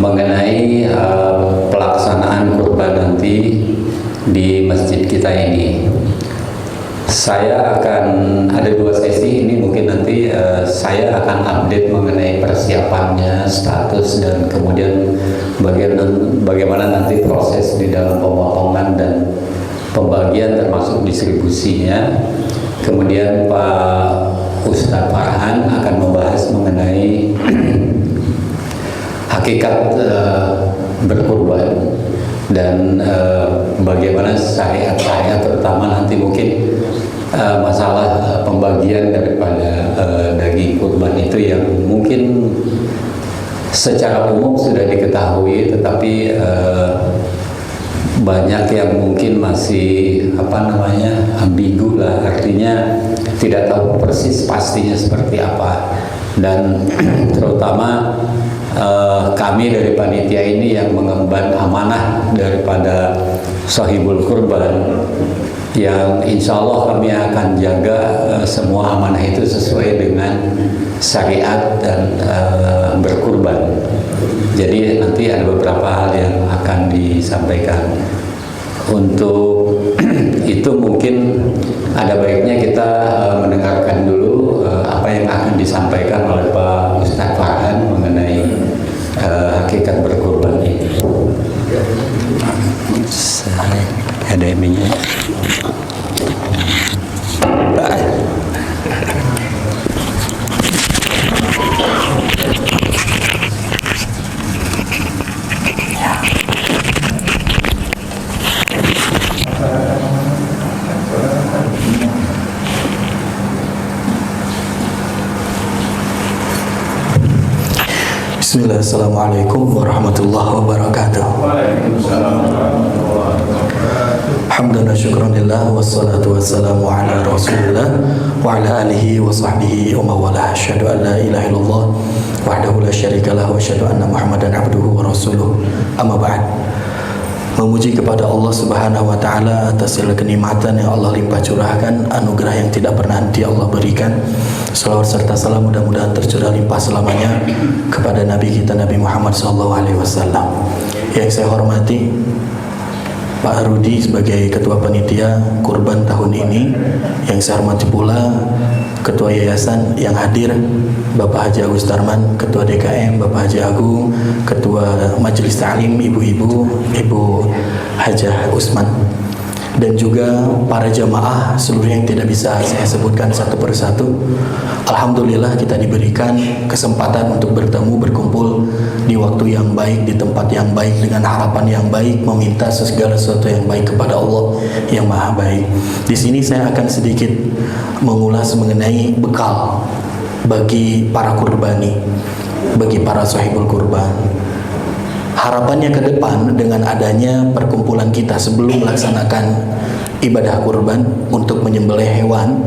mengenai pelaksanaan kurban nanti di masjid kita ini. Saya akan ada 2 sesi ini, mungkin nanti saya akan update mengenai persiapannya, status, dan kemudian bagaimana nanti proses di dalam pemotongan dan pembagian termasuk distribusinya. Kemudian Pak Ustadz Farhan akan membahas mengenai hakikat berkurban dan bagaimana syariat terutama nanti mungkin masalah pembagian daripada daging kurban itu yang mungkin secara umum sudah diketahui, tetapi banyak yang mungkin masih ambigu lah, artinya tidak tahu persis pastinya seperti apa. Dan terutama kami dari panitia ini yang mengemban amanah daripada sahibul kurban, yang insya Allah kami akan jaga semua amanah itu sesuai dengan syariat dan berkurban. Jadi nanti ada beberapa hal yang akan disampaikan. Untuk itu mungkin ada baiknya kita mendengarkan dulu apa yang akan disampaikan oleh Pak Ustadz Farhan mengenai hakikat berkurban ini. Ada eminya. Bismillah, assalamualaikum warahmatullahi wabarakatuh. Hamdan wa syukran lillah, wassalatu wassalamu ala rasulillah wa ala alihi wa sahbihi wa mawalah. Asyhadu an la ilaha illallah wahdahu la syarikalah wa asyhadu anna Muhammadan abduhu wa rasuluh. Amma ba'd. Memuji kepada Allah Subhanahu wa taala atas segala kenikmatan yang Allah limpah curahkan, anugerah yang tidak pernah henti Allah berikan. Salawat serta salam mudah-mudahan tercurah limpah selamanya kepada Nabi kita Nabi Muhammad SAW. Yang saya hormati Pak Rudi sebagai Ketua Panitia Kurban tahun ini, yang saya hormati pula Ketua Yayasan yang hadir, Bapak Haji Agus Darman, Ketua DKM, Bapak Haji Agung, Ketua Majelis Ta'lim, Ibu-ibu, Ibu Hajah Usman, dan juga para jamaah seluruh yang tidak bisa saya sebutkan satu persatu. Alhamdulillah kita diberikan kesempatan untuk bertemu, berkumpul di waktu yang baik, di tempat yang baik, dengan harapan yang baik, meminta segala sesuatu yang baik kepada Allah yang Maha Baik. Di sini saya akan sedikit mengulas mengenai bekal bagi para kurbani, bagi para sahibul kurban. Harapannya ke depan dengan adanya perkumpulan kita sebelum melaksanakan ibadah kurban untuk menyembelih hewan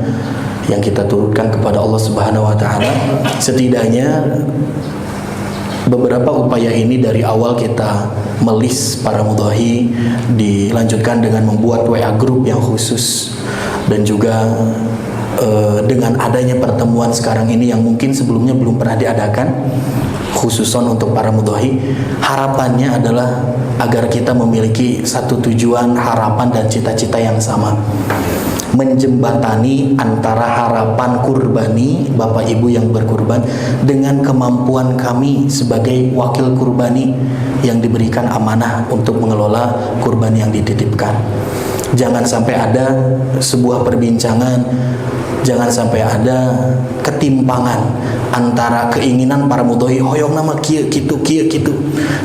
yang kita turutkan kepada Allah Subhanahu wa taala, setidaknya beberapa upaya ini dari awal kita melis para mudhahi, dilanjutkan dengan membuat WA group yang khusus, dan juga dengan adanya pertemuan sekarang ini yang mungkin sebelumnya belum pernah diadakan khususon untuk para mudhahi. Harapannya adalah agar kita memiliki satu tujuan, harapan, dan cita-cita yang sama, menjembatani antara harapan kurbani Bapak Ibu yang berkurban dengan kemampuan kami sebagai wakil kurbani yang diberikan amanah untuk mengelola kurban yang dititipkan. Jangan sampai ada sebuah perbincangan, jangan sampai ada ketimpangan antara keinginan para mudhahi hoyong nama kieu kitu kieu kitu,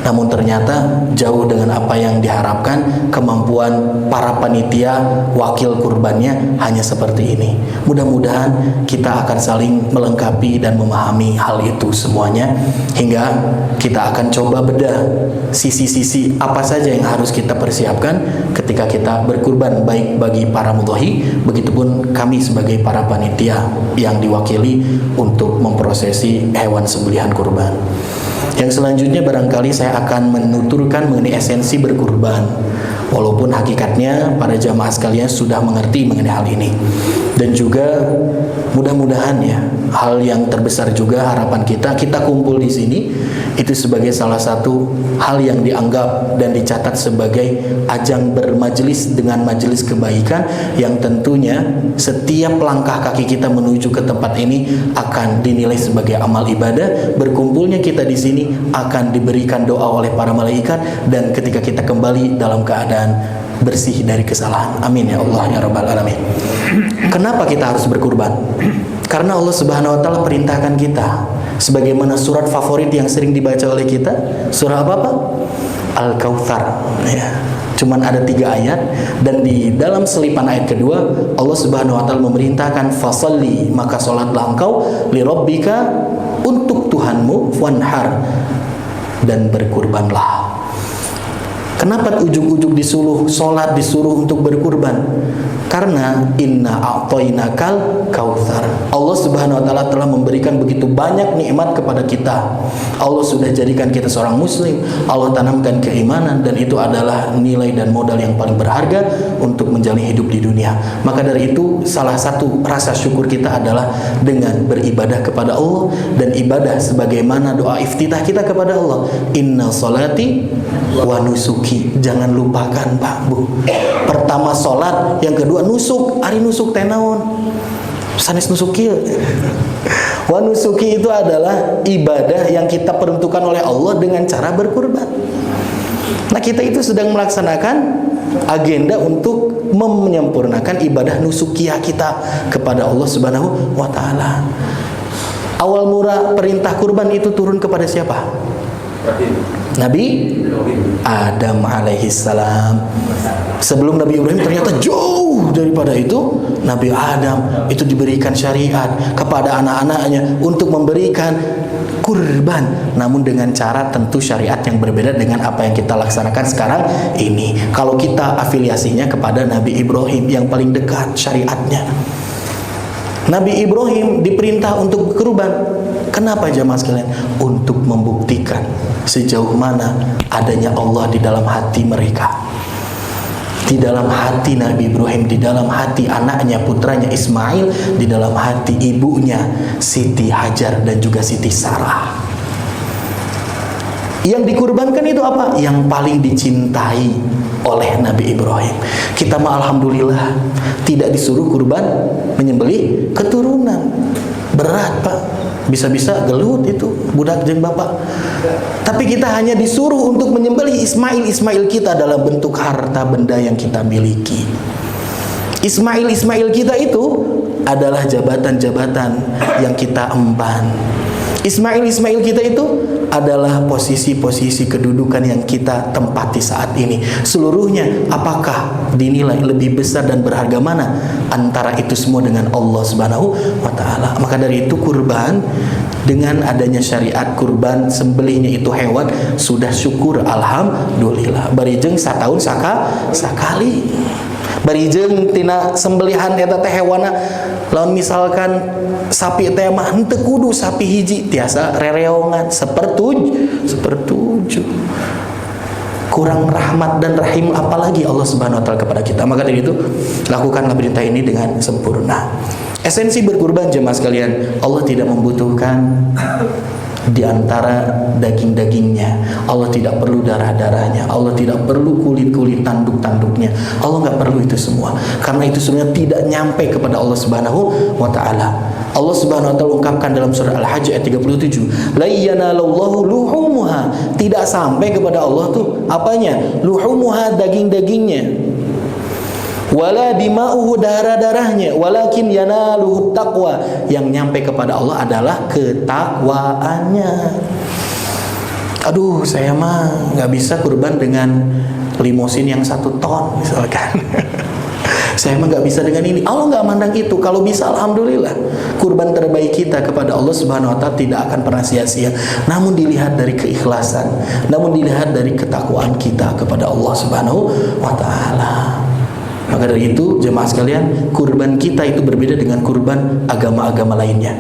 namun ternyata jauh dengan apa yang diharapkan. Kemampuan para panitia wakil kurbannya hanya seperti ini. Mudah-mudahan kita akan saling melengkapi dan memahami hal itu semuanya, hingga kita akan coba bedah sisi-sisi apa saja yang harus kita persiapkan ketika kita berkurban, baik bagi para mudhahi, begitupun kami sebagai para panitia yang diwakili untuk memprosesi hewan sembelihan kurban. Yang selanjutnya barangkali saya akan menuturkan mengenai esensi berkurban. Walaupun hakikatnya para jamaah sekalian sudah mengerti mengenai hal ini. Dan juga mudah-mudahan ya, hal yang terbesar juga harapan kita kumpul di sini itu sebagai salah satu hal yang dianggap dan dicatat sebagai ajang bermajelis dengan majelis kebaikan yang tentunya setiap langkah kaki kita menuju ke tempat ini akan dinilai sebagai amal ibadah. Berkumpulnya kita di sini akan diberikan doa oleh para malaikat, dan ketika kita kembali dalam keadaan bersih dari kesalahan. Amin ya Allah ya Rabbal Alamin. Kenapa kita harus berkurban? Karena Allah Subhanahu wa taala perintahkan kita, sebagaimana surat favorit yang sering dibaca oleh kita, surah apa? Al-Kautsar ya. Cuman ada 3 ayat, dan di dalam selipan ayat kedua Allah Subhanahu wa taala memerintahkan fasalli, maka salatlah engkau li rabbika, untuk Tuhanmu, wanhar, dan berkurbanlah. Kenapa ujung-ujung disuruh sholat, disuruh untuk berkurban? Karena inna a'tainakal kautsar. Allah Subhanahu wa taala telah memberikan begitu banyak nikmat kepada kita. Allah sudah jadikan kita seorang muslim, Allah tanamkan keimanan, dan itu adalah nilai dan modal yang paling berharga untuk menjalani hidup di dunia. Maka dari itu salah satu rasa syukur kita adalah dengan beribadah kepada Allah, dan ibadah sebagaimana doa iftitah kita kepada Allah, inna sholati wa nusuki. Jangan lupakan Pak Bu, pertama sholat, yang kedua nusuk. Ari nusuk teh naon? Sanes nusuk kieu. Wa nusuki itu adalah ibadah yang kita peruntukkan oleh Allah dengan cara berkurban. Nah, kita itu sedang melaksanakan agenda untuk menyempurnakan ibadah nusukiyah kita kepada Allah Subhanahu wa taala. Awal mula perintah kurban itu turun kepada siapa? Nabi Adam alaihissalam. Sebelum Nabi Ibrahim ternyata jauh daripada itu, Nabi Adam itu diberikan syariat kepada anak-anaknya untuk memberikan kurban, namun dengan cara tentu syariat yang berbeda dengan apa yang kita laksanakan sekarang ini. Kalau kita afiliasinya kepada Nabi Ibrahim yang paling dekat syariatnya, Nabi Ibrahim diperintah untuk berkurban. Kenapa jamaah sekalian? Untuk membuktikan sejauh mana adanya Allah di dalam hati mereka, di dalam hati Nabi Ibrahim, di dalam hati anaknya, putranya Ismail, di dalam hati ibunya Siti Hajar dan juga Siti Sarah. Yang dikurbankan itu apa? Yang paling dicintai oleh Nabi Ibrahim. Kita mah alhamdulillah tidak disuruh kurban menyembelih keturunan. Berat Pak, bisa-bisa gelut itu budak jeung bapak. Tapi kita hanya disuruh untuk menyembelih Ismail kita dalam bentuk harta benda yang kita miliki. Ismail kita itu adalah jabatan-jabatan yang kita emban. Ismail kita itu adalah posisi-posisi kedudukan yang kita tempati saat ini. Seluruhnya apakah dinilai lebih besar dan berharga mana antara itu semua dengan Allah Subhanahu wa taala? Maka dari itu kurban, dengan adanya syariat kurban, sembelihnya itu hewan, sudah syukur alhamdulillah. Barijeng satahun sakali. Barijeng tina sembelihan eta teh hewana, lawan misalkan sapi teh mah henteu kudu sapi hiji, tiasa rereongan sepertujuh. Kurang rahmat dan rahim apalagi Allah Subhanahu wa taala kepada kita. Maka dari itu lakukanlah perintah ini dengan sempurna. Esensi berkurban jemaah sekalian, Allah tidak membutuhkan di antara daging-dagingnya. Allah tidak perlu darah-darahnya. Allah tidak perlu kulit-kulit tanduk-tanduknya. Allah nggak perlu itu semua. Karena itu sebenarnya tidak nyampe kepada Allah Subhanahu wa taala. Allah Subhanahu wa taala ungkapkan dalam surah Al-Hajj ayat 37, la yanalallahu luhumuha. Tidak sampai kepada Allah tuh apanya? Luhumuha, daging-dagingnya. Wala dima'uhu, darah-darahnya, walakin yanaluhu taqwa. Yang nyampe kepada Allah adalah ketakwaannya. Aduh, saya mah nggak bisa kurban dengan limosin yang 1 ton misalkan. Saya mah nggak bisa dengan ini. Allah nggak mandang itu. Kalau bisa alhamdulillah. Kurban terbaik kita kepada Allah Subhanahu wa taala tidak akan pernah sia-sia. Namun dilihat dari keikhlasan, namun dilihat dari ketakwaan kita kepada Allah Subhanahu wa taala. Maka dari itu jemaah sekalian, kurban kita itu berbeda dengan kurban agama-agama lainnya.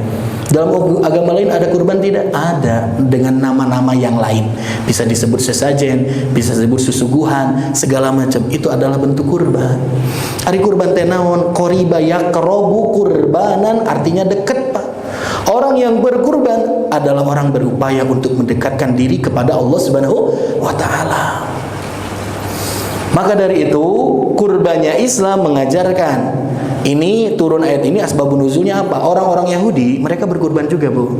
Dalam agama lain ada kurban tidak? Ada, dengan nama-nama yang lain. Bisa disebut sesajen, bisa disebut susuguhan, segala macam. Itu adalah bentuk kurban. Hari kurban tenaon qoriba yaqrabu kurbanan, artinya dekat, Pak. Orang yang berkurban adalah orang berupaya untuk mendekatkan diri kepada Allah Subhanahu wa taala. Maka dari itu kurbannya Islam mengajarkan, ini turun ayat ini asbabun nuzulnya apa? Orang-orang Yahudi mereka berkurban juga, Bu.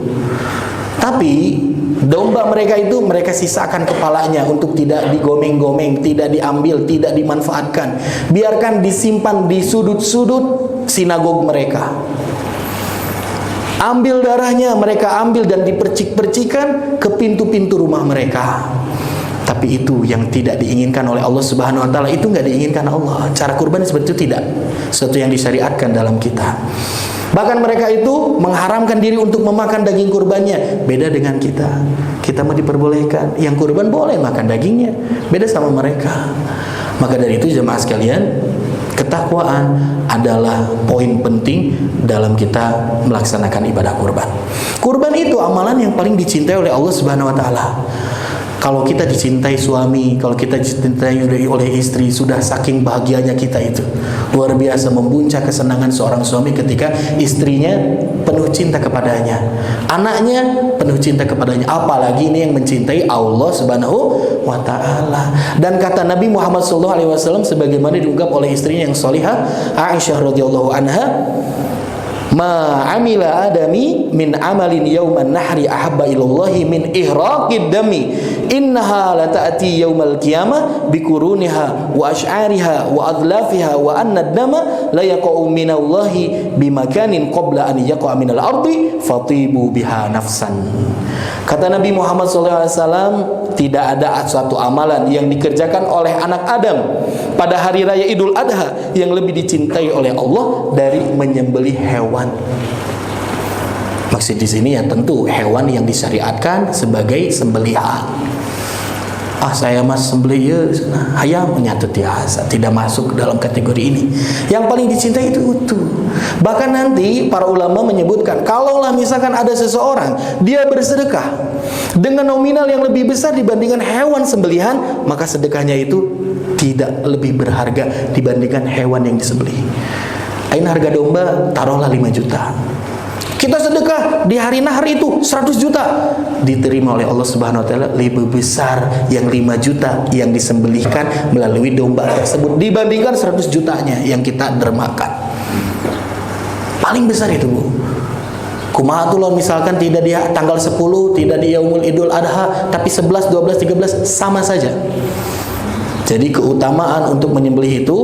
Tapi domba mereka itu mereka sisakan kepalanya untuk tidak digomeng-gomeng, tidak diambil, tidak dimanfaatkan. Biarkan disimpan di sudut-sudut sinagog mereka. Ambil darahnya, mereka ambil dan dipercik-percikan ke pintu-pintu rumah mereka. Tapi itu yang tidak diinginkan oleh Allah Subhanahu wa taala, itu nggak diinginkan Allah. Cara kurban seperti itu tidak sesuatu yang disyariatkan dalam kita. Bahkan mereka itu mengharamkan diri untuk memakan daging kurbannya. Beda dengan kita. Kita mau diperbolehkan, yang kurban boleh makan dagingnya. Beda sama mereka. Maka dari itu jemaah sekalian, ketakwaan adalah poin penting dalam kita melaksanakan ibadah kurban. Kurban itu amalan yang paling dicintai oleh Allah Subhanahu wa taala. Kalau kita dicintai suami, kalau kita dicintai oleh istri, sudah saking bahagianya kita itu. Luar biasa membuncah kesenangan seorang suami ketika istrinya penuh cinta kepadanya. Anaknya penuh cinta kepadanya. Apalagi ini yang mencintai Allah Subhanahu wa taala. Dan kata Nabi Muhammad SAW sebagaimana diungkap oleh istrinya yang salihah, Aisyah radhiyallahu anha, ma amila adami min amalin yauman nahri ahabba ilallahi min ihraqid dami innaha la ta'ti yaumal qiyamah bikuruniha wa ash'ariha wa adlafiha wa anna ad-dama la yaqa'u minallahi bimakanin qabla an yaqa'a minal ardi fatibu biha nafsan. Kata Nabi Muhammad SAW, tidak ada suatu amalan yang dikerjakan oleh anak Adam pada hari raya Idul Adha yang lebih dicintai oleh Allah dari menyembelih hewan. Maksud di sini ya tentu hewan yang disyariatkan sebagai sembelihan. Saya mas sembelih ya, ayam menyatut biasa, tidak masuk dalam kategori ini. Yang paling dicintai itu utuh. Bahkan nanti para ulama menyebutkan, kalaulah misalkan ada seseorang dia bersedekah dengan nominal yang lebih besar dibandingkan hewan sembelihan, maka sedekahnya itu tidak lebih berharga dibandingkan hewan yang disembelih. Ain harga domba taruhlah 5 juta. Kita sedekah di hari nahar itu 100 juta. Diterima oleh Allah Subhanahu wa taala lebih besar yang 5 juta yang disembelihkan melalui domba tersebut dibandingkan 100 jutanya yang kita dermakan. Paling besar itu, Bu. Kumaha tuh misalkan tidak di tanggal 10, tidak di Yaumul Idul Adha, tapi 11, 12, 13 sama saja. Jadi keutamaan untuk menyembelih itu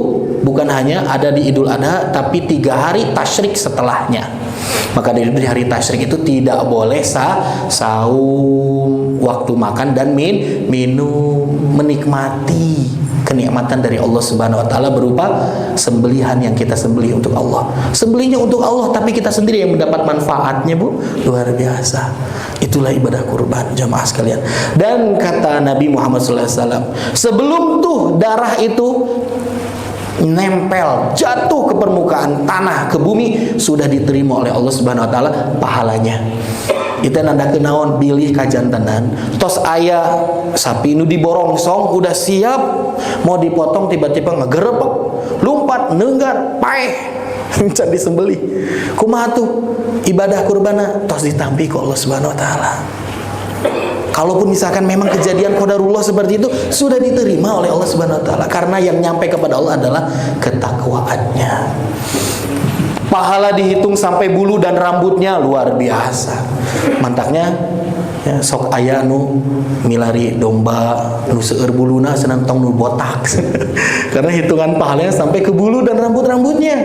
bukan hanya ada di Idul Adha, tapi 3 hari tasyrik setelahnya. Maka dari hari tasyrik itu tidak boleh saum, waktu makan dan minum, menikmati kenikmatan dari Allah Subhanahu wa taala berupa sembelihan yang kita sembelih untuk Allah. Sembelihnya untuk Allah, tapi kita sendiri yang mendapat manfaatnya, Bu. Luar biasa. Itulah ibadah kurban, jamaah sekalian. Dan kata Nabi Muhammad SAW, sebelum tuh darah itu nempel, jatuh ke permukaan tanah, ke bumi, sudah diterima oleh Allah Subhanahu wa taala pahalanya. Itu nanda kenaon bilih kajantenan tos aya sapi nu diborongsong udah siap mau dipotong, tiba-tiba ngegerepek, lumpat, neunggar, paeh can disembelih. Kumaha tuh ibadah kurbana tos ditampi ku Allah Subhanahu wa taala. Kalaupun misalkan memang kejadian qadarullah seperti itu, sudah diterima oleh Allah Subhanahu wa taala karena yang nyampe kepada Allah adalah ketakwaannya. Pahala dihitung sampai bulu dan rambutnya, luar biasa. Mantaknya ya, sok aya nu milari domba nu seueur buluna senang tong nu botak. Karena hitungan pahalanya sampai ke bulu dan rambut-rambutnya.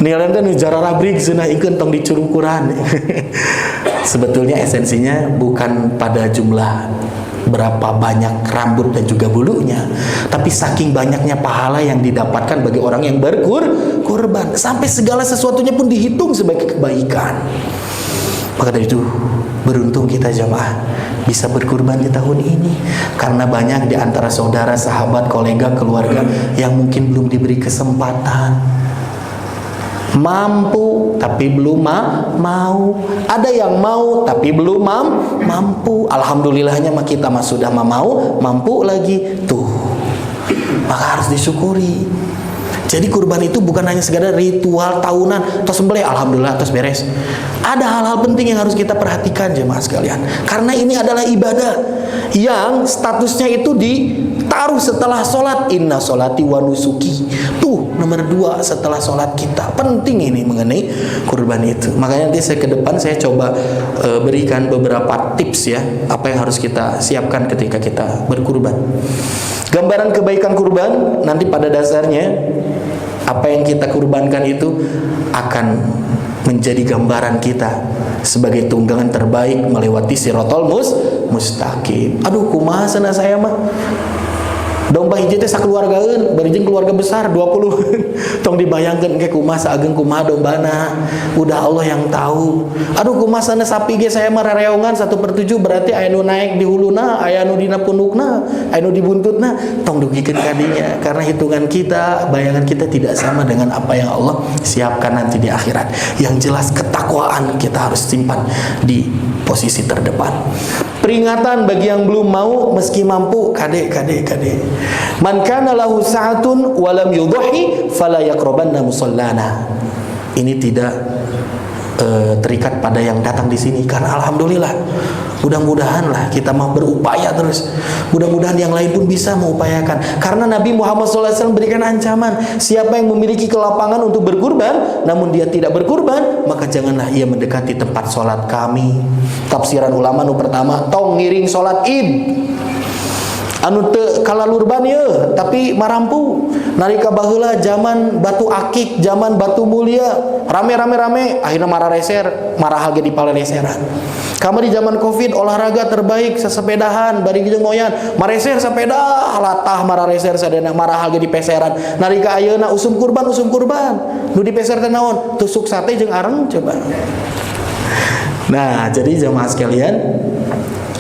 Nilainya nu jararah brig cenah ikeun tong dicurukuran. Sebetulnya esensinya bukan pada jumlah berapa banyak rambut dan juga bulunya, tapi saking banyaknya pahala yang didapatkan bagi orang yang berkurban, sampai segala sesuatunya pun dihitung sebagai kebaikan. Maka dari itu Beruntung kita jamaah bisa berkurban di tahun ini, karena banyak di antara saudara, sahabat, kolega, keluarga yang mungkin belum diberi kesempatan, mampu tapi belum mau. Ada yang mau tapi belum mampu. Alhamdulillahnya kita sudah mau, mampu lagi tuh, maka harus disyukuri. Jadi kurban itu bukan hanya sekadar ritual tahunan, terus sembelih alhamdulillah terus beres. Ada hal-hal penting yang harus kita perhatikan jemaah sekalian, karena ini adalah ibadah yang statusnya itu ditaruh setelah sholat. Inna sholati wa nusuki, tuh nomor 2 setelah sholat kita. Penting ini mengenai kurban itu. Makanya nanti ke depan saya coba berikan beberapa tips ya, apa yang harus kita siapkan ketika kita berkurban. Gambaran kebaikan kurban nanti pada dasarnya apa yang kita kurbankan itu akan menjadi gambaran kita sebagai tunggangan terbaik melewati siratal mustaqim. Aduh kumaha sana saya mah domba hiji teh sakeluargaeun, berijing keluarga besar 20. Tong dibayangkeun ke kumaha saegeung kumaha dombana. Udah Allah yang tahu. Aduh kumaha sana sapi ge saya mah rareongan 1/7, berarti aya nu naik di huluna, aya nu dina pundukna, aya nu di buntutna. Tong dugikeun kadinya, karena hitungan kita, bayangan kita tidak sama dengan apa yang Allah siapkan nanti di akhirat. Yang jelas ketakwaan kita harus simpan di posisi terdepan. Peringatan bagi yang belum mau meski mampu, kade. Man kana lahu sa'atun wa lam yudhi fala yaqrabanna musallana. Ini tidak terikat pada yang datang di sini, karena alhamdulillah mudah-mudahanlah kita mau berupaya terus. Mudah-mudahan yang lain pun bisa mengupayakan, karena Nabi Muhammad SAW berikan ancaman, siapa yang memiliki kelapangan untuk berkurban namun dia tidak berkurban, maka janganlah ia mendekati tempat sholat kami. Tafsiran ulama nu pertama, tong ngiring sholat id anu teu kalalurban ye tapi marampu. Nalika baheula zaman batu akik, zaman batu mulia, rame akhirnya marareser, marahal ge di palereseran. Kamari zaman Covid olahraga terbaik sesepedahan bari jeung moyan, mareser sepeda latah marareser sadana marahal ge di peseran. Nalika ayeuna usum kurban nu dipeser teh naon? Tusuk sate jeung areng coba. Nah, jadi jemaah sekalian,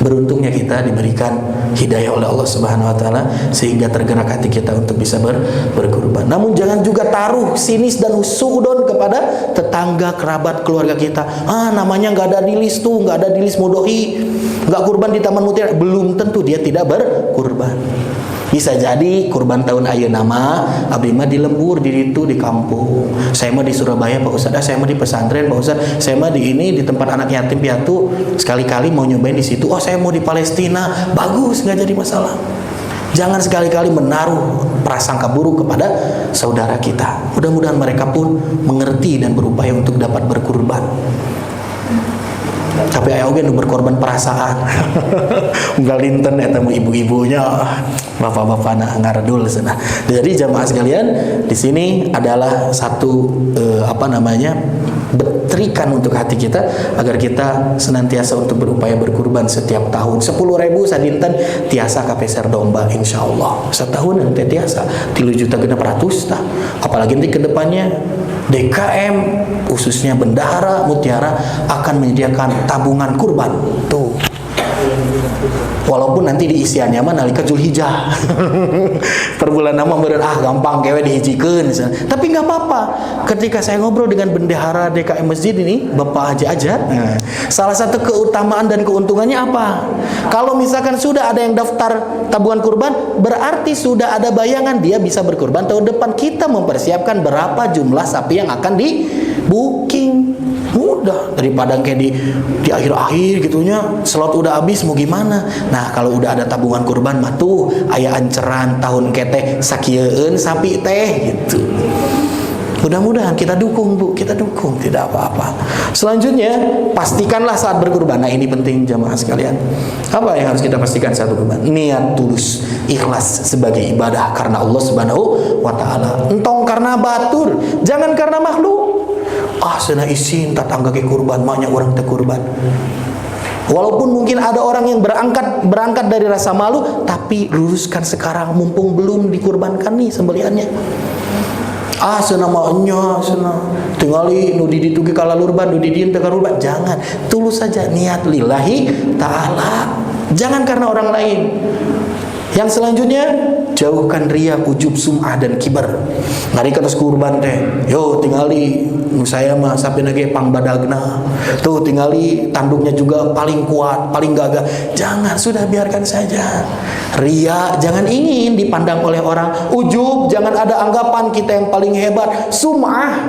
beruntungnya kita diberikan hidayah oleh Allah Subhanahu wa taala sehingga tergerak hati kita untuk bisa berkurban. Namun jangan juga taruh sinis dan suudon kepada tetangga, kerabat, keluarga kita. Namanya nggak ada di list tuh, nggak ada di list mudohi, nggak kurban di Taman Mutiara, belum tentu dia tidak berkurban. Bisa jadi kurban tahun ayeuna mah abdi mah di lembur, di ditu di kampung. Saya mah di Surabaya Pak Ustaz, saya mah di pesantren Pak Ustaz, saya mah di tempat anak yatim piatu, sekali-kali mau nyobain di situ. Oh, saya mau di Palestina. Bagus, nggak jadi masalah. Jangan sekali-kali menaruh prasangka buruk kepada saudara kita. Mudah-mudahan mereka pun mengerti dan berupaya untuk dapat berkurban. Tapi aya oge nu berkorban perasaan. Unggal dinten eta mah ibu-ibunya, bapak-bapana ngaredul cenah. Jadi jamaah sekalian, di sini adalah satu terikan untuk hati kita agar kita senantiasa untuk berupaya berkurban setiap tahun. 10.000 sadinten tiasa kapeser domba insyaallah. Setahun teh tiasa 3.600.000 tah. Apalagi nanti ke depannya DKM khususnya Bendahara Mutiara akan menyediakan tabungan kurban. Tuh. Walaupun nanti di isiannya mah nalika Zulhijjah. Per bulan nama beureun gampang kewe dihijikeun misalnya. Tapi enggak apa-apa. Ketika saya ngobrol dengan bendahara DKM masjid ini, Bapak Haji Ajat, salah satu keutamaan dan keuntungannya apa? Kalau misalkan sudah ada yang daftar tabungan kurban, berarti sudah ada bayangan dia bisa berkurban tahun depan. Kita mempersiapkan berapa jumlah sapi yang akan di booking. Mudah daripada kayak di akhir-akhir gitunya slot udah habis mau gimana. Nah, kalau udah ada tabungan kurban mah tuh aya anceran tahun keteh sakieun sapi teh gitu. Mudah-mudahan kita dukung Bu, kita dukung, tidak apa-apa. Selanjutnya, pastikanlah saat berkurban. Nah, ini penting jamaah sekalian. Apa yang harus kita pastikan saat berkurban? Niat tulus, ikhlas sebagai ibadah karena Allah Subhanahu wa taala. Entong karena batur, jangan karena makhluk. Cenah isin tatangga ke kurban, maknya orang teh kurban. Walaupun mungkin ada orang yang berangkat dari rasa malu, tapi luruskan sekarang mumpung belum dikurbankan nih sembelihannya. Senamanya tingali nu di ditu ge kalalurban, nu di dieu teu kalurban. Jangan, tulus saja niat lillahi taala. Jangan karena orang lain. Yang selanjutnya, jauhkan riya, ujub, sum'ah dan kibar. Ngarikeun kurban teh, yo tingali nu saya mah sapi nage pangbadagna. Tuh tingali tanduknya juga paling kuat, paling gagah. Jangan, sudah biarkan saja. Riya jangan ingin dipandang oleh orang. Ujub jangan ada anggapan kita yang paling hebat. Sum'ah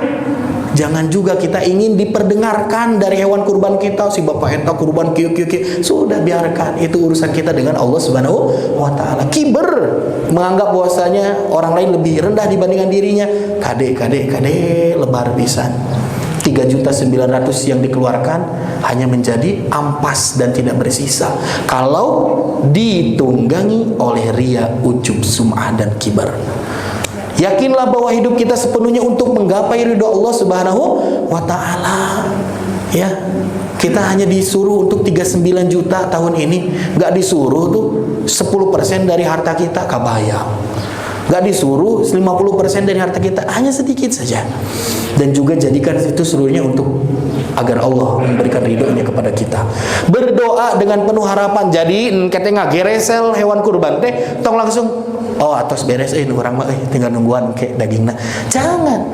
jangan juga kita ingin diperdengarkan dari hewan kurban kita, si bapak eta kurban kieu. Sudah biarkan, itu urusan kita dengan Allah Subhanahu wa taala. Kiber, menganggap bahwasanya orang lain lebih rendah dibandingkan dirinya. Kade lebar pisan. 3.900.000 yang dikeluarkan hanya menjadi ampas dan tidak bersisa kalau ditunggangi oleh riya, ujub, sum'ah dan kibar. Yakinlah bahwa hidup kita sepenuhnya untuk menggapai ridho Allah Subhanahu wa taala. Ya, kita hanya disuruh untuk 39 juta tahun ini, enggak disuruh tuh 10% dari harta kita, kabayang. Enggak disuruh 50% dari harta kita, hanya sedikit saja. Dan juga jadikan itu seluruhnya untuk agar Allah memberikan ridhonya kepada kita. Berdoa dengan penuh harapan. Jadi kete ngageresel hewan kurban teh tong langsung atos beres urang mah tinggal nungguan ke dagingna. Jangan.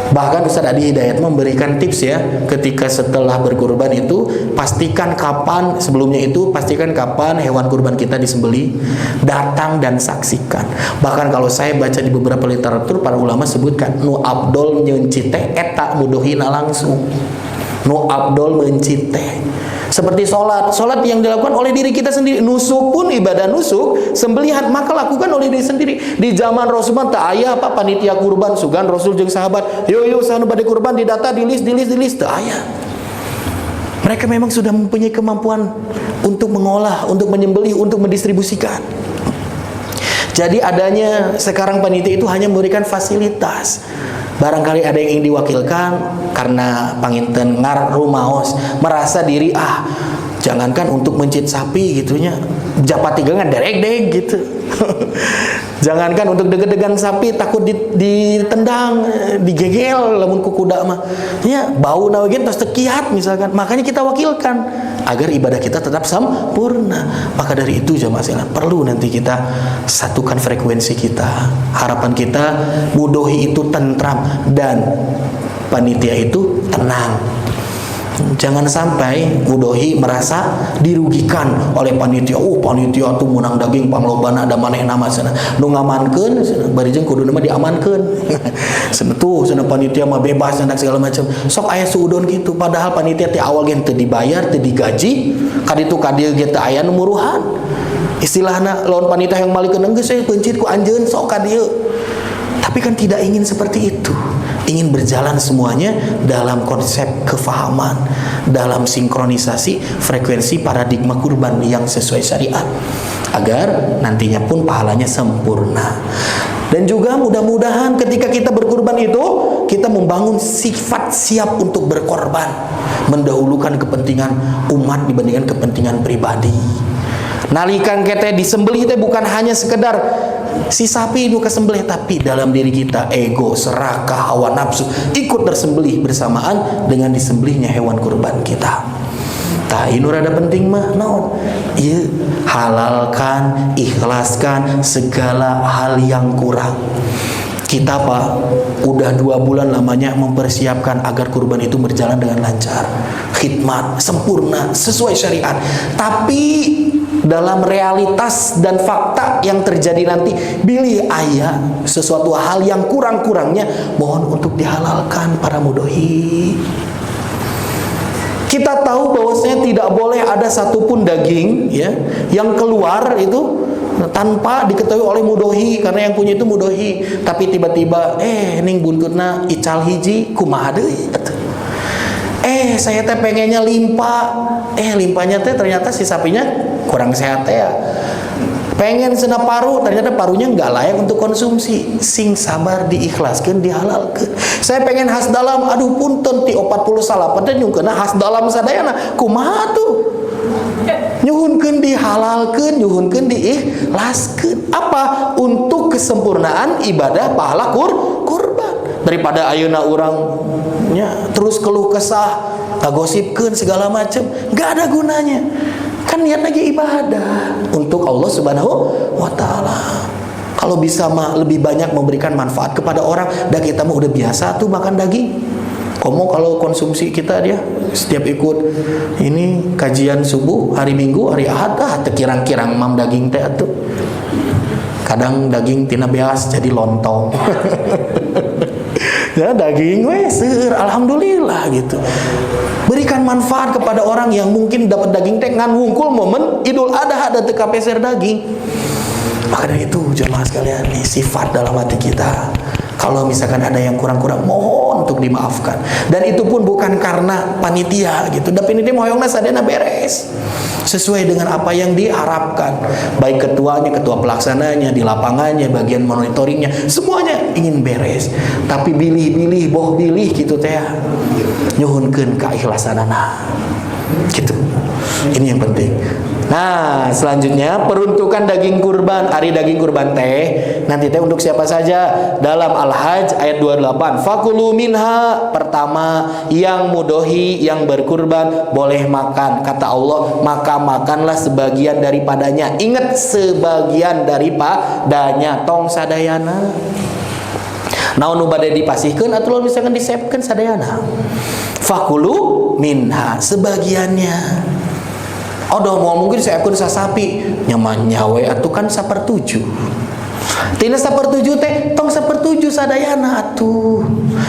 Bahkan Ustaz Adi Hidayat memberikan tips ya, ketika setelah berkurban itu pastikan kapan, sebelumnya itu pastikan kapan hewan kurban kita disembelih, datang dan saksikan. Bahkan kalau saya baca di beberapa literatur, para ulama sebutkan nu abdol nyuncite eta mudohina langsung. Nu abdol mencite. Seperti sholat yang dilakukan oleh diri kita sendiri. Nusuk pun ibadah nusuk, sembelihan maka lakukan oleh diri sendiri. Di zaman Rasulullah tak aya apa panitia kurban sugan Rasul jeung sahabat. Yo sana bade kurban didata di list tak aya. Mereka memang sudah mempunyai kemampuan untuk mengolah, untuk menyembelih, untuk mendistribusikan. Jadi adanya sekarang panitia itu hanya memberikan fasilitas. Barangkali ada yang ingin diwakilkan karena panginten ngar rumaos merasa diri jangankan untuk mencit sapi gitunya, japati gengan derek gitu. Jangankan untuk deg-degan sapi takut ditendang, digegel lamun ku kuda mah. Ya, bau na we tos teu kiat misalkan. Makanya kita wakilkan agar ibadah kita tetap sempurna. Maka dari itu jamaah sekalian, perlu nanti kita satukan frekuensi kita. Harapan kita mudohi itu tentram dan panitia itu tenang. Jangan sampai mudohi merasa dirugikan oleh panitia. Panitia tuh menang daging panglobana ada manehna mah cenah. Nu ngamankeun bari jeung kuduna mah diamankeun. Cenah tuh cenah panitia mah bebas dan segala macam. Sok aya suudon gitu, padahal panitia ti awal ge teu dibayar, teu digaji. Kaditu kadieu ge teu aya nu muruhan. Istilahna lawan panitia yang malikeun geus pencit ku anjeun sok kadieu. Tapi kan tidak ingin seperti itu. Ingin berjalan semuanya dalam konsep kefahaman, dalam sinkronisasi frekuensi paradigma kurban yang sesuai syariat, agar nantinya pun pahalanya sempurna. Dan juga mudah-mudahan ketika kita berkurban itu, kita membangun sifat siap untuk berkorban, mendahulukan kepentingan umat dibandingkan kepentingan pribadi. Nalikan kita disembelih itu bukan hanya sekedar si sapi itu kesembelih, tapi dalam diri kita ego, serakah, hawa nafsu ikut tersembelih bersamaan dengan disembelihnya hewan kurban kita. Ini rada penting mah naon? Ieu halalkan, ikhlaskan segala hal yang kurang. Kita udah 2 bulan lamanya mempersiapkan agar kurban itu berjalan dengan lancar, khidmat, sempurna, sesuai syariat. Tapi dalam realitas dan fakta yang terjadi nanti, pilih ayah sesuatu hal yang kurang-kurangnya, mohon untuk dihalalkan para mudohi. Kita tahu bahwasanya tidak boleh ada satupun daging ya yang keluar itu tanpa diketahui oleh mudohi, karena yang punya itu mudohi. Tapi tiba-tiba ning buntutna ical hiji kumaha deui. Saya teh pengennya limpa. Limpanya teh ternyata si sapinya kurang sehat ya. Pengen sena paru, ternyata parunya nggak layak untuk konsumsi. Sing sabar diikhlaskan, dihalalkan. Saya pengen khas dalam, aduh punten ti 40 salapan teh nyungkeuna khas dalam sadayana. Kumaha tuh? Nyuhunkeun dihalalkeun, nyuhunkeun diikhlaskeun. Apa? Untuk kesempurnaan ibadah pahala kurban. daripada ayeuna urang nya terus keluh kesah, ngagosipkeun segala macam, enggak ada gunanya. Kan niat lagi ibadah untuk Allah Subhanahu wa taala. Kalau bisa mah lebih banyak memberikan manfaat kepada orang, dah kita mah udah biasa tuh makan daging. Komo kalau konsumsi kita dia setiap ikut ini kajian subuh hari Minggu, hari Ahad tekirang-kirang mam daging teh atuh. Kadang daging tina beas jadi lontong. Ya daging seueur alhamdulillah gitu. Berikan manfaat kepada orang yang mungkin dapat daging teh ngan wungkul momen Idul Adha ada teu kapeser daging. Maka dari itu jemaah sekalian, nih sifat dalam hati kita. Kalau misalkan ada yang kurang-kurang, mohon untuk dimaafkan. Dan itu pun bukan karena panitia gitu. Tapi ini mohoyongna sadena beres sesuai dengan apa yang diharapkan. Baik ketuanya, ketua pelaksananya, di lapangannya, bagian monitoringnya, semuanya ingin beres. Tapi bilih-bilih, boh bilih gitu teh. Nyuhunkeun keikhlasanana. Gitu. Ini yang penting. Nah, selanjutnya peruntukan daging kurban. Ari daging kurban teh nanti teh untuk siapa saja? Dalam Al-Hajj ayat 28. Fakulu minha, pertama yang mudohi, yang berkurban boleh makan. Kata Allah, maka makanlah sebagian daripadanya. Ingat, sebagian daripadanya, tong sadayana. Naon nu bade dipasihkeun atuh misalkan disepkeun sadayana. Fakulu minha, sebagiannya. Odoh mau mungkin saya akun sasapi nyaman nyawe atuh kan 1/7. Tina 1/7 teh tong 1/7 sadayana atuh.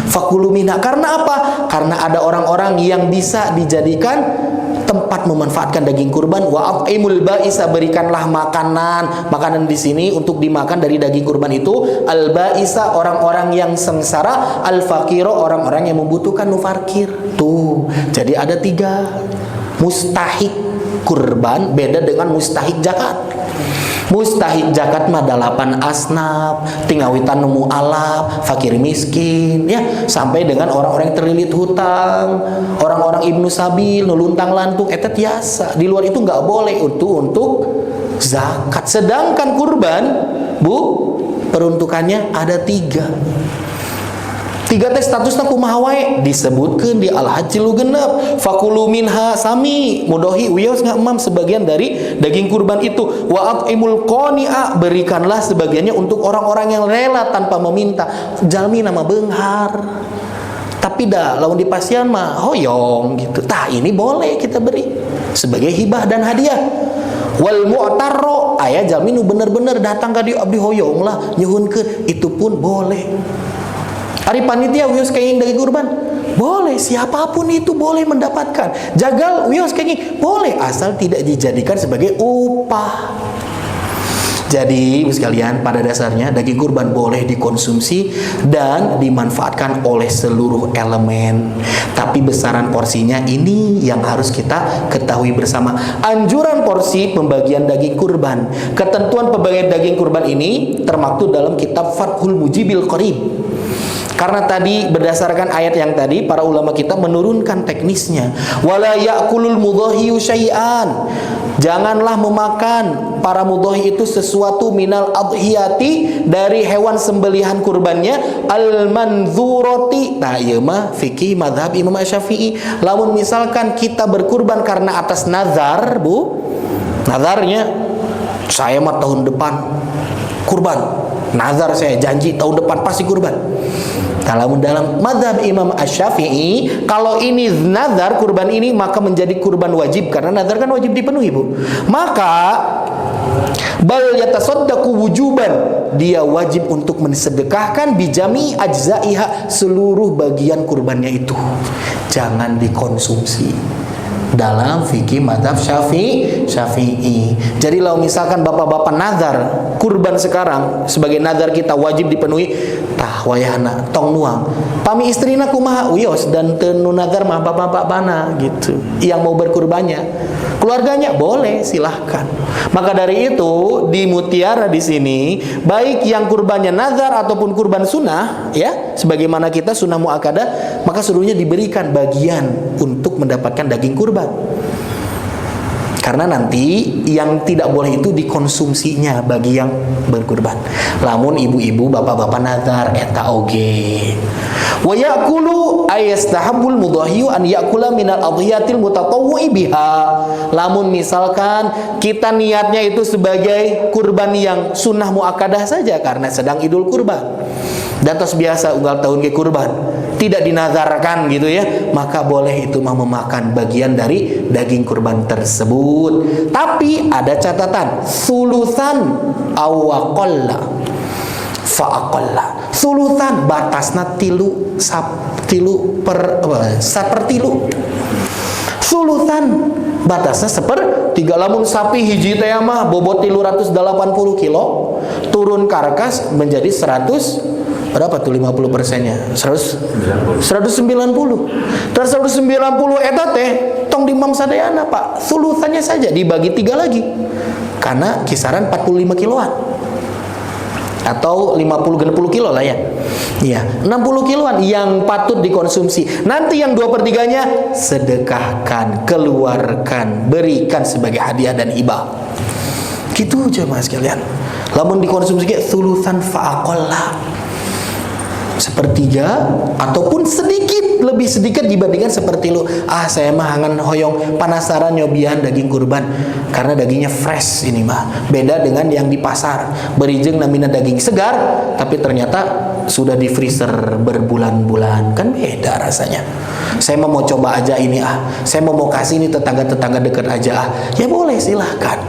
Fakulu minha, karena apa? Karena ada orang-orang yang bisa dijadikan tempat memanfaatkan daging kurban. Wa at'imul ba'isa, berikanlah makanan di sini untuk dimakan dari daging kurban itu. Al ba'isa, orang-orang yang sengsara. Al fakiro, orang-orang yang membutuhkan, nu fakir. Tuh, jadi ada 3. Mustahik kurban beda dengan mustahik zakat. Mustahik zakat mah 8 asnaf, tinggawitan nemu alaf, fakir miskin, ya, sampai dengan orang-orang yang terlilit hutang, orang-orang ibnu sabil, nuluntang lantung, eta tiasa. Di luar itu nggak boleh untuk zakat. Sedangkan kurban, Bu, peruntukannya ada 3. 3 teh statusna kumaha wae disebutkeun di Al-Hajj 6. Fakulu minha, sami mudohi wios ngamam sebagian dari daging kurban itu. Wa at'imul qani'a, berikanlah sebagiannya untuk orang-orang yang rela tanpa meminta. Jalmi nama beunghar. Tapi dah lawan dipasian mah hoyong gitu. Tah ini boleh kita beri sebagai hibah dan hadiah. Wal mu'tarro, aya jalmi nu bener-bener datang ka dieu abdi hoyong lah nyuhunkeun, itu pun boleh. Hari panitia wios kenging daging kurban boleh, siapapun itu boleh mendapatkan. Jagal wios kenging boleh, asal tidak dijadikan sebagai upah. Jadi sekalian, pada dasarnya daging kurban boleh dikonsumsi dan dimanfaatkan oleh seluruh elemen. Tapi besaran porsinya ini yang harus kita ketahui bersama. Anjuran porsi pembagian daging kurban, ketentuan pembagian daging kurban ini termaktub dalam kitab Fathul Mujibil Qarib. Karena tadi berdasarkan ayat yang tadi para ulama kita menurunkan teknisnya. Wala ya'kulul mudhahiyu syai'an. Janganlah memakan para mudhahi itu sesuatu minal adhiyati, dari hewan sembelihan kurbannya, al manzurati. Nah, ieu mah fikih mazhab Imam Syafi'i. Lamun misalkan kita berkurban karena atas nazar, Bu. Nazarnya saya mah tahun depan kurban. Nazar saya janji tahun depan pasti kurban. Kalau dalam mazhab Imam Syafi'i, kalau ini nazar kurban ini maka menjadi kurban wajib, karena nazar kan wajib dipenuhi, Bu. Maka bal yatasaddaqu wujuban, dia wajib untuk mensedekahkan bijami ajzaiha, seluruh bagian kurbannya itu. Jangan dikonsumsi. Dalam fikih mazhab Syafi'i. Jadi kalau misalkan bapak-bapak nazar kurban sekarang sebagai nazar kita wajib dipenuhi, tah wayahna tong nuang. Pami istrina kumaha wios dan teu nazar mah bapak-bapana gitu. Yang mau berkurbannya, keluarganya boleh, silahkan. Maka dari itu di Mutiara di sini, baik yang kurbannya nazar ataupun kurban sunnah, ya, sebagaimana kita sunnah muakkadah, maka seluruhnya diberikan bagian untuk mendapatkan daging kurban. Karena nanti yang tidak boleh itu dikonsumsinya bagi yang berkurban. Lamun ibu-ibu, bapak-bapak nazar eta oge. Wa ya'kulu ayastahabbul mudhahiyu an ya'kula minal adhiyatil mutatawwi biha. Lamun misalkan kita niatnya itu sebagai kurban yang sunnah muakkadah saja karena sedang Idul Kurban. Dan tos biasa unggal tahun ke kurban, tidak dinazarkan gitu ya, maka boleh itu memakan bagian dari daging kurban tersebut. Tapi ada catatan, sulusan awaqalla fa'aqalla. Sulusan batasna tilu sapertilu. Sulusan batasnya sepertiga. Lamun sapi hiji teh mah bobot 380 kilo, turun karkas menjadi 100 berapa tuh 50%-nya? 190. 190 eta teh tong dimam sadayana Pak. Sulusannya saja dibagi 3 lagi. Karena kisaran 45 kiloan. Atau 50-60 kilo lah ya. Iya, 60 kiloan yang patut dikonsumsi. Nanti yang 2/3-nya sedekahkan, keluarkan, berikan sebagai hadiah dan hibah. Gitu aja mas sekalian. Lamun dikonsumsi kayak sulusan fa'aqallah, sepertiga ataupun sedikit lebih sedikit dibandingkan seperti lu. Saya mah hangan hoyong penasaran nyobian daging kurban karena dagingnya fresh ini mah. Beda dengan yang di pasar. Berijeng namina daging segar tapi ternyata sudah di freezer berbulan-bulan. Kan beda rasanya. Saya mau coba aja ini Saya mau kasih ini tetangga-tetangga dekat aja Ya boleh silahkan.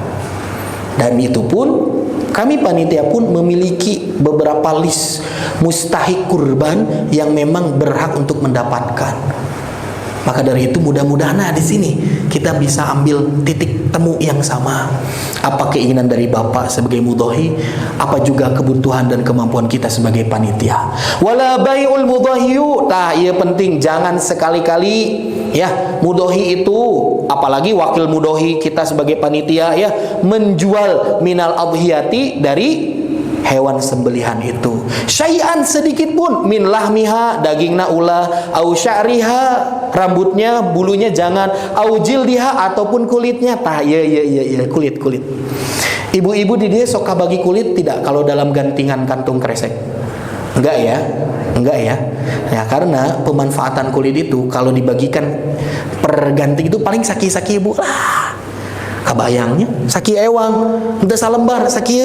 Dan itu pun kami panitia pun memiliki beberapa list mustahik kurban yang memang berhak untuk mendapatkan. Maka dari itu mudah-mudahan di sini kita bisa ambil titik temu yang sama. Apa keinginan dari Bapak sebagai mudhahi, apa juga kebutuhan dan kemampuan kita sebagai panitia. Wala bai'ul mudhahiyu. Iya penting, jangan sekali-kali ya mudhahi itu, apalagi wakil mudhahi kita sebagai panitia ya, menjual minal adhiyati dari hewan sembelihan itu syai'an sedikit pun, min lahmiha dagingna ulah, au sya'riha rambutnya, bulunya jangan, au jildiha ataupun kulitnya. Ya kulit. Ibu-ibu di dia sok bagi kulit tidak kalau dalam gantingan kantung kresek? Enggak ya. Ya karena pemanfaatan kulit itu kalau dibagikan per ganting itu paling saki-saki ibu lah. Kabayangnya saki ewang, entah salembar saki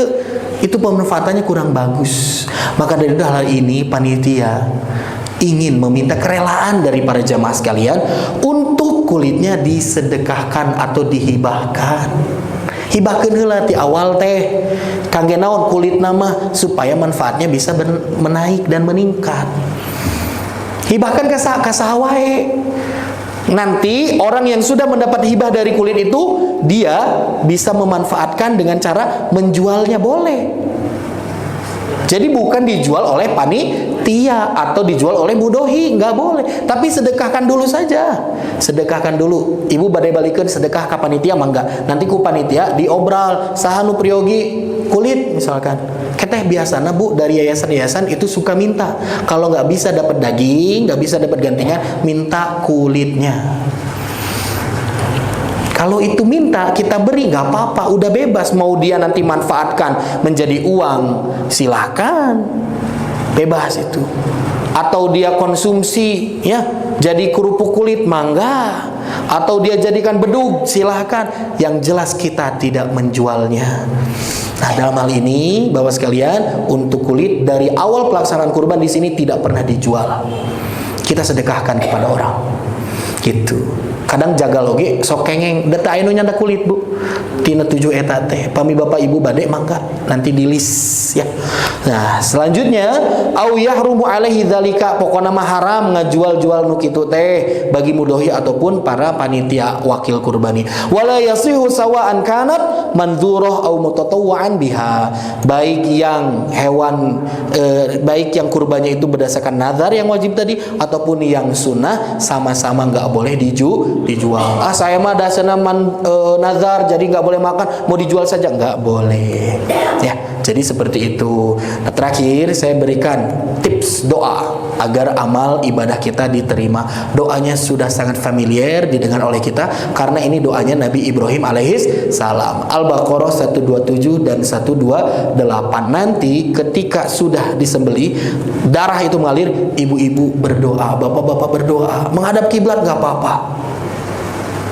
itu pemanfaatannya kurang bagus. Maka dari hal ini panitia ingin meminta kerelaan dari para jamaah sekalian untuk kulitnya disedekahkan atau dihibahkan. Hibahkeun heula ti awal teh kangge naon kulit nama supaya manfaatnya bisa menaik dan meningkat. Hibahkan ka saha wae. Nanti orang yang sudah mendapat hibah dari kulit itu dia bisa memanfaatkan dengan cara menjualnya boleh. Jadi bukan dijual oleh panitia atau dijual oleh mudhahi, nggak boleh. Tapi sedekahkan dulu saja. Sedekahkan dulu. Ibu badai balikeun sedekah ka panitia mah enggak. Nanti ku panitia diobral saha nu priogi kulit misalkan. Keteh biasana Bu dari yayasan-yayasan itu suka minta. Kalau nggak bisa dapat daging, nggak bisa dapat gantingan, minta kulitnya. Kalau itu minta kita beri nggak apa-apa, udah bebas. Mau dia nanti manfaatkan menjadi uang, silakan, bebas itu. Atau dia konsumsi, ya, jadi kerupuk kulit, mangga. Atau dia jadikan bedug, silakan. Yang jelas kita tidak menjualnya. Nah, dalam hal ini, Bapak sekalian, untuk kulit dari awal pelaksanaan kurban di sini tidak pernah dijual. Kita sedekahkan kepada orang. Gitu. Kadang jaga loge sok kengeng data anu nyanda kulit Bu tina 7 eta teh pami bapak ibu bade mangga nanti di list ya. Nah selanjutnya au yahrumu alaihi dzalika pokona mah haram ngajual-jual nu kitu teh bagi mudhahi ataupun para panitia wakil kurbani. Wala yasihu sawa'an kanat mandzurah au mutatawwa'an biha. Baik yang hewan baik yang kurbannya itu berdasarkan nazar yang wajib tadi ataupun yang sunnah sama-sama enggak boleh dijual. Saya mah dasarnya nazar jadi nggak boleh makan, mau dijual saja nggak boleh. Ya, jadi seperti itu. Nah, terakhir saya berikan tips doa agar amal ibadah kita diterima. Doanya sudah sangat familiar didengar oleh kita karena ini doanya Nabi Ibrahim alaihis salam. Al-Baqarah 127 dan 128. Nanti ketika sudah disembelih, darah itu mengalir, ibu-ibu berdoa, bapak-bapak berdoa, menghadap kiblat nggak apa-apa.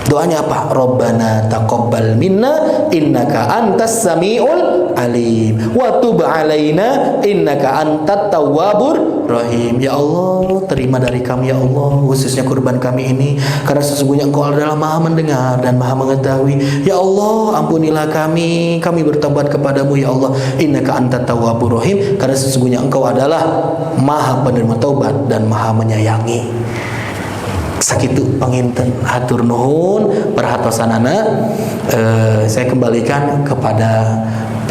Doanya apa? Rabbana taqabbal minna innaka antas samiul alim wa tub alaina innaka antat tawwabur rahim. Ya Allah, terima dari kami ya Allah, khususnya kurban kami ini, karena sesungguhnya Engkau adalah Maha mendengar dan Maha mengetahui. Ya Allah, ampunilah kami bertobat kepadamu ya Allah. Innaka antat tawwabur rahim, karena sesungguhnya Engkau adalah Maha penerima taubat dan Maha menyayangi. Sakitu panginten hatur nuhun perhatosanana. Saya kembalikan kepada